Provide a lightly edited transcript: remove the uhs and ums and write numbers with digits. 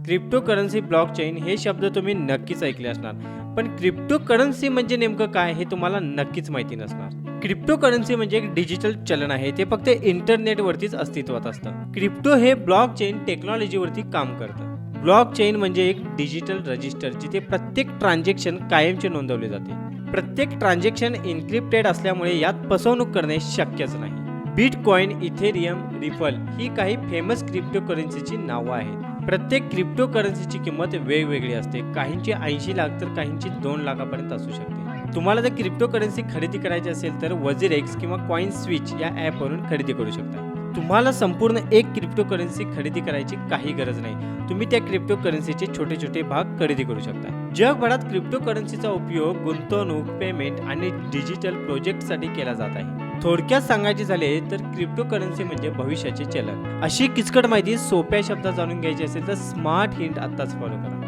Cryptocurrency, blockchain हे शब्द तुम्ही नक्कीच ऐकले असणार. पण क्रिप्टोकरन्सी म्हणजे नेमकं काय हे तुम्हाला नक्कीच माहिती नसणार. क्रिप्टोकरन्सी म्हणजे एक डिजिटल चलन आहे. ते फक्त इंटरनेटवरतीच अस्तित्वात असतं. क्रिप्टो हे ब्लॉकचेन टेक्नॉलॉजीवरती काम करतं. ब्लॉकचेन म्हणजे एक डिजिटल रजिस्टर जिथे प्रत्येक ट्रान्झॅक्शन कायमचे नोंदवले जाते. प्रत्येक ट्रान्झॅक्शन एन्क्रिप्टेड असल्यामुळे यात फसवणूक करणे शक्यच नाही. बिटकॉइन, इथेरियम, रिपल ही काही फेमस क्रिप्टोकरन्सीची नावं आहेत. प्रत्येक क्रिप्टोकरन्सीची किंमत वेगवेगळी असते. काहींची 80 लाख तर काहींची 2 लाखापर्यंत असू शकते. तुम्हाला जर क्रिप्टोकरन्सी खरेदी करायची असेल तर वझिरेक्स किंवा कॉइन स्विच या ॲपवरून खरेदी करू शकता. तुम्हाला संपूर्ण एक क्रिप्टोकरन्सी खरेदी करायची काही गरज नाही. तुम्ही त्या क्रिप्टोकरन्सीचे छोटे छोटे भाग खरेदी करू शकता. जगभरात क्रिप्टोकरन्सीचा उपयोग गुंतवणूक, पेमेंट आणि डिजिटल प्रोजेक्टसाठी केला जात आहे. थोडक्यात सांगायचे झाले तर क्रिप्टोकरन्सी म्हणजे भविष्याचे चलन. अशी किचकट माहिती सोप्या शब्दात जाणून घ्यायची असेल तर स्मार्ट हिंट आत्ताच फॉलो करा.